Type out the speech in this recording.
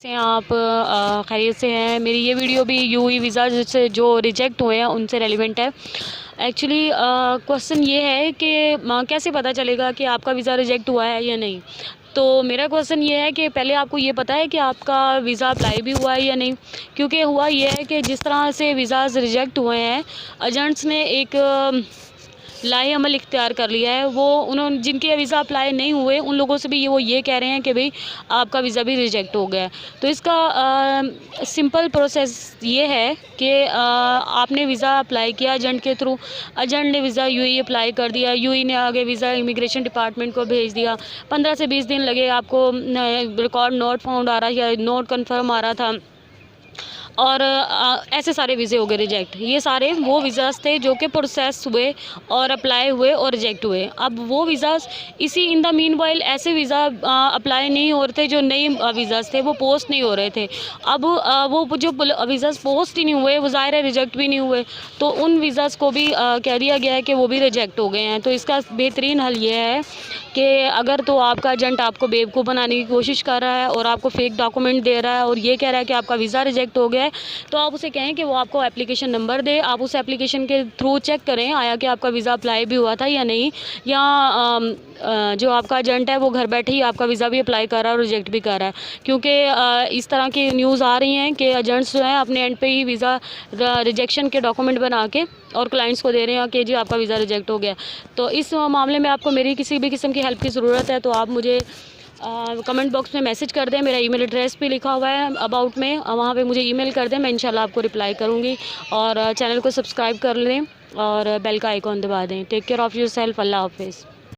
से आप खैरियत से हैं। मेरी ये वीडियो भी यूई वीज़ा से जो रिजेक्ट हुए हैं उनसे रेलिवेंट है। एक्चुअली क्वेश्चन ये है कि कैसे पता चलेगा कि आपका वीज़ा रिजेक्ट हुआ है या नहीं। तो मेरा क्वेश्चन ये है कि पहले आपको ये पता है कि आपका वीज़ा अप्लाई भी हुआ है या नहीं, क्योंकि हुआ ये है कि जिस तरह से वीज़ाज़ रिजेक्ट हुए हैं, एजेंट्स ने एक लाएअमल इख्तियार कर लिया है। वो उन्होंने जिनके वीज़ा अप्लाई नहीं हुए उन लोगों से भी ये कह रहे हैं कि भाई आपका वीज़ा भी रिजेक्ट हो गया है। तो इसका सिंपल प्रोसेस ये है कि आपने वीज़ा अप्लाई किया एजेंट के थ्रू, एजेंट ने वीज़ा यूएई अप्लाई कर दिया, यूएई ने आगे वीज़ा इमिग्रेशन डिपार्टमेंट को भेज दिया। 15 से 20 दिन लगे, आपको रिकॉर्ड नोट फाउंड आ रहा या नोट कन्फर्म आ रहा था, और ऐसे सारे वीज़े हो गए रिजेक्ट। ये सारे वो वीज़ाज़ थे जो कि प्रोसेस हुए और अप्लाई हुए और रिजेक्ट हुए। अब वो वीज़ाज़ इसी इन द मीन वाइल ऐसे वीज़ा अप्लाई नहीं हो रहे थे जो नए वीज़ाज़ थे, वो पोस्ट नहीं हो रहे थे। अब वो जो वीज़ाज़ पोस्ट ही नहीं हुए, वो ज़ाहिर है रिजेक्ट भी नहीं हुए, तो उन वीज़ाज़ को भी कह दिया गया है कि वो भी रिजेक्ट हो गए हैं। तो इसका बेहतरीन हल ये है कि अगर तो आपका एजेंट आपको बेवकूफ़ बनाने की कोशिश कर रहा है और आपको फेक डॉक्यूमेंट दे रहा है और ये कह रहा है कि आपका वीज़ा रिजेक्ट हो गया है, तो आप उसे कहें कि वो आपको एप्लीकेशन नंबर दे, आप उस एप्लीकेशन के थ्रू चेक करें आया कि आपका वीज़ा अप्लाई भी हुआ था या नहीं, या जो आपका एजेंट है वो घर बैठे ही आपका वीज़ा भी अप्लाई कर रहा है और रिजेक्ट भी कर रहा है। क्योंकि इस तरह की न्यूज़ आ रही हैं कि एजेंट्स जो हैं अपने एंड पे ही वीज़ा रिजेक्शन के डॉक्यूमेंट बना के और क्लाइंट्स को दे रहे हैं कि जी आपका वीज़ा रिजेक्ट हो गया। तो इस मामले में आपको मेरी किसी भी किस्म की हेल्प की ज़रूरत है तो आप मुझे कमेंट बॉक्स में मैसेज कर दें। मेरा ईमेल एड्रेस भी लिखा हुआ है अबाउट में, वहाँ पे मुझे ईमेल कर दें, मैं इंशाल्लाह आपको रिप्लाई करूँगी। और चैनल को सब्सक्राइब कर लें और बेल का आइकॉन दबा दें। Take care of yourself. अल्लाह हाफ़िज़।